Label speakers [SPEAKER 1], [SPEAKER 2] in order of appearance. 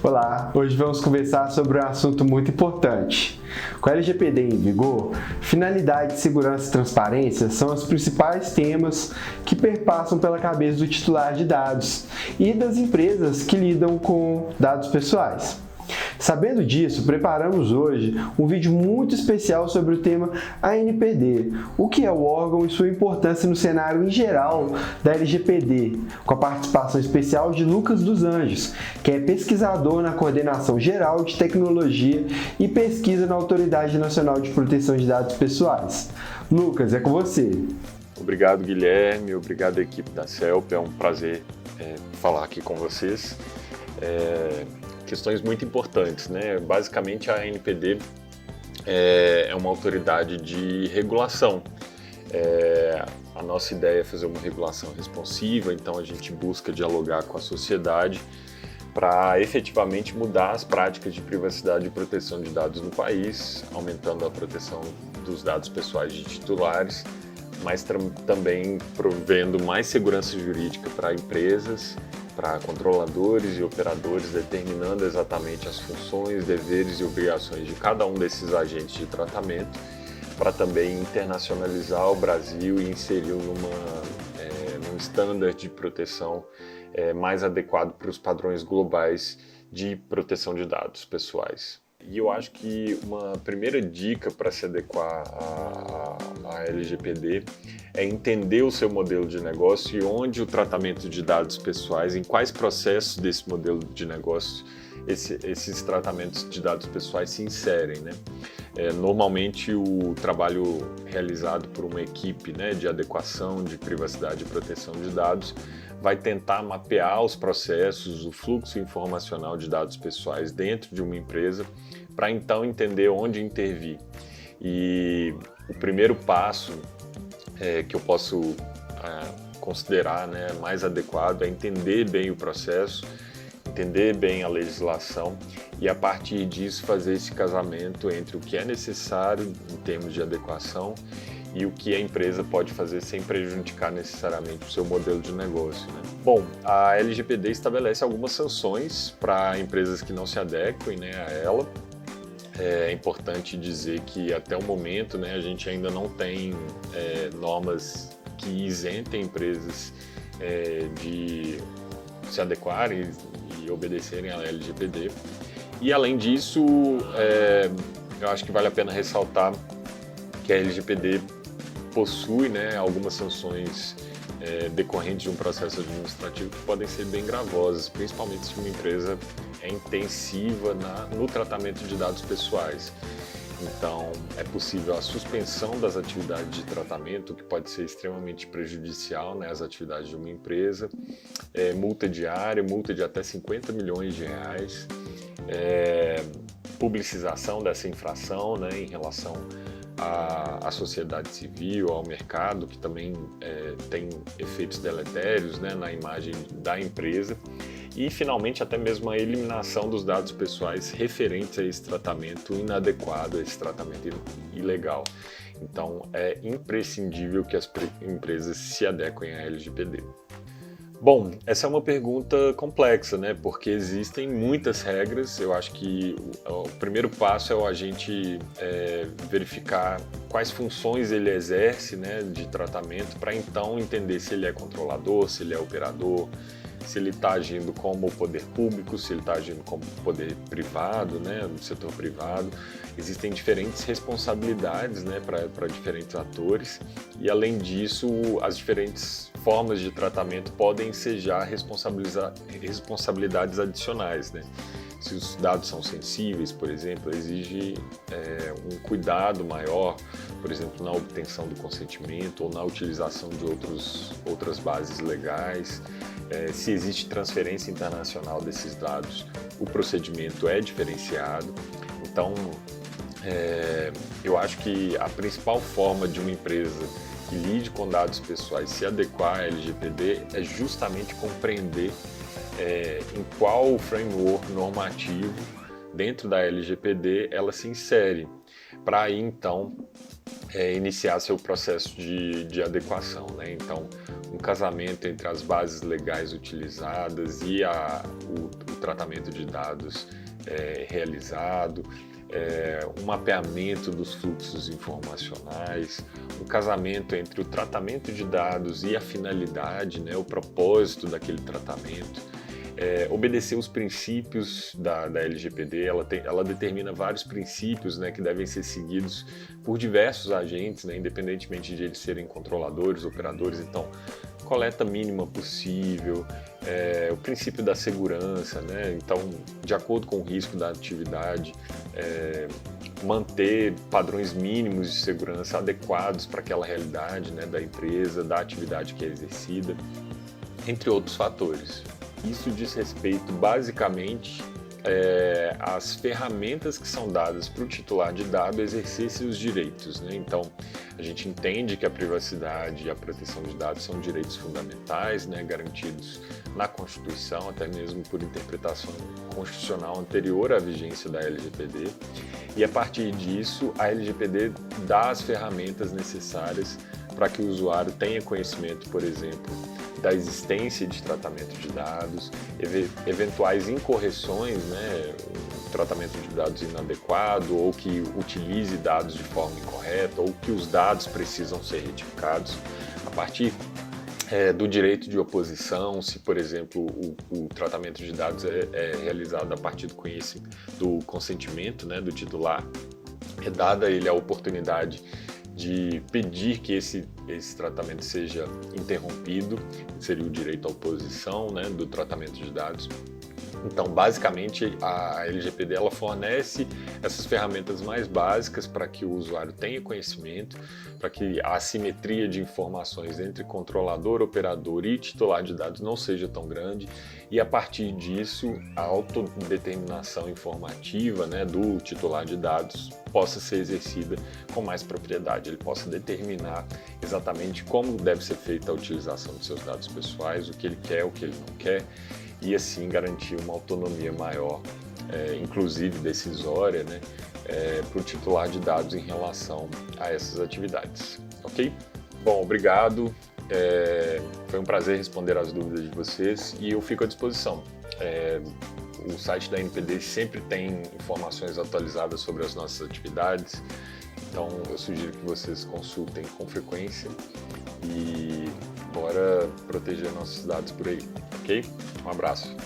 [SPEAKER 1] Olá, hoje vamos conversar sobre um assunto muito importante. Com a LGPD em vigor, finalidade, segurança e transparência são os principais temas que perpassam pela cabeça do titular de dados e das empresas que lidam com dados pessoais. Sabendo disso, preparamos hoje um vídeo muito especial sobre o tema ANPD, o que é o órgão e sua importância no cenário em geral da LGPD, com a participação especial de Lucas dos Anjos, que é pesquisador na Coordenação Geral de Tecnologia e Pesquisa na Autoridade Nacional de Proteção de Dados Pessoais. Lucas, é com você.
[SPEAKER 2] Obrigado, Guilherme, obrigado à equipe da CELP, é um prazer falar aqui com vocês. Questões muito importantes, né? Basicamente, a ANPD é uma autoridade de regulação. A nossa ideia é fazer uma regulação responsiva, então a gente busca dialogar com a sociedade para efetivamente mudar as práticas de privacidade e proteção de dados no país, aumentando a proteção dos dados pessoais de titulares, mas também provendo mais segurança jurídica para empresas, para controladores e operadores, determinando exatamente as funções, deveres e obrigações de cada um desses agentes de tratamento, para também internacionalizar o Brasil e inseri-lo num standard de proteção mais adequado para os padrões globais de proteção de dados pessoais. E eu acho que uma primeira dica para se adequar à LGPD é entender o seu modelo de negócio e onde o tratamento de dados pessoais, em quais processos desse modelo de negócio esses tratamentos de dados pessoais se inserem, né? Normalmente o trabalho realizado por uma equipe, né, de adequação de privacidade e proteção de dados vai tentar mapear os processos, o fluxo informacional de dados pessoais dentro de uma empresa para então entender onde intervir. E o primeiro passo que eu posso considerar, né, mais adequado é entender bem o processo, entender bem a legislação e a partir disso fazer esse casamento entre o que é necessário em termos de adequação e o que a empresa pode fazer sem prejudicar necessariamente o seu modelo de negócio, né? Bom, a LGPD estabelece algumas sanções para empresas que não se adequem, né, a ela. É importante dizer que até o momento, né, a gente ainda não tem normas que isentem empresas de se adequarem e obedecerem à LGPD. E além disso, eu acho que vale a pena ressaltar que a LGPD possui, né, algumas sanções decorrentes de um processo administrativo que podem ser bem gravosas, principalmente se uma empresa é intensiva no tratamento de dados pessoais. Então, é possível a suspensão das atividades de tratamento, que pode ser extremamente prejudicial, né, às atividades de uma empresa, multa diária, multa de até 50 milhões de reais, publicização dessa infração, né, em relação à sociedade civil, ao mercado, que também tem efeitos deletérios, né, na imagem da empresa, e finalmente até mesmo a eliminação dos dados pessoais referentes a esse tratamento inadequado, a esse tratamento ilegal. Então é imprescindível que as empresas se adequem à LGPD. Bom, essa é uma pergunta complexa, né? Porque existem muitas regras. Eu acho que o primeiro passo é o agente verificar quais funções ele exerce, né, de tratamento, para então entender se ele é controlador, se ele é operador, se ele está agindo como poder público, se ele está agindo como poder privado, né, no setor privado. Existem diferentes responsabilidades, né, para diferentes atores e, além disso, as diferentes formas de tratamento podem ensejar responsabilidades adicionais, né? Se os dados são sensíveis, por exemplo, exige um cuidado maior, por exemplo, na obtenção do consentimento ou na utilização de outras bases legais. Se existe transferência internacional desses dados, o procedimento é diferenciado. Então, eu acho que a principal forma de uma empresa que lide com dados pessoais se adequar à LGPD é justamente compreender em qual framework normativo dentro da LGPD ela se insere, para aí então iniciar seu processo de adequação, né? Então, um casamento entre as bases legais utilizadas e o tratamento de dados realizado, um mapeamento dos fluxos informacionais, um casamento entre o tratamento de dados e a finalidade, né, o propósito daquele tratamento, obedecer os princípios da LGPD. Ela determina vários princípios, né, que devem ser seguidos por diversos agentes, né, independentemente de eles serem controladores, operadores. Então, coleta mínima possível, o princípio da segurança, né? Então, de acordo com o risco da atividade, manter padrões mínimos de segurança adequados para aquela realidade, né, da empresa, da atividade que é exercida, entre outros fatores. Isso diz respeito basicamente às ferramentas que são dadas para o titular de dado exercer seus direitos, né? Então, a gente entende que a privacidade e a proteção de dados são direitos fundamentais, né, garantidos na Constituição, até mesmo por interpretação constitucional anterior à vigência da LGPD. E a partir disso, a LGPD dá as ferramentas necessárias para que o usuário tenha conhecimento, por exemplo, da existência de tratamento de dados, eventuais incorreções, né, tratamento de dados inadequado, ou que utilize dados de forma incorreta, ou que os dados precisam ser retificados. A partir do direito de oposição, se, por exemplo, o tratamento de dados é realizado a partir do consentimento, né, do titular, é dada a ele a oportunidade de pedir que esse tratamento seja interrompido, seria o direito à oposição, né, do tratamento de dados. Então, basicamente, a LGPD ela fornece essas ferramentas mais básicas para que o usuário tenha conhecimento, para que a assimetria de informações entre controlador, operador e titular de dados não seja tão grande, e a partir disso, a autodeterminação informativa, né, do titular de dados possa ser exercida com mais propriedade. Ele possa determinar exatamente como deve ser feita a utilização de seus dados pessoais, o que ele quer, o que ele não quer, e assim garantir uma autonomia maior, inclusive decisória, né, para o titular de dados em relação a essas atividades. Ok? Bom, obrigado. Foi um prazer responder as dúvidas de vocês e eu fico à disposição. O site da NPD sempre tem informações atualizadas sobre as nossas atividades, então eu sugiro que vocês consultem com frequência e bora proteger nossos dados por aí, ok? Um abraço.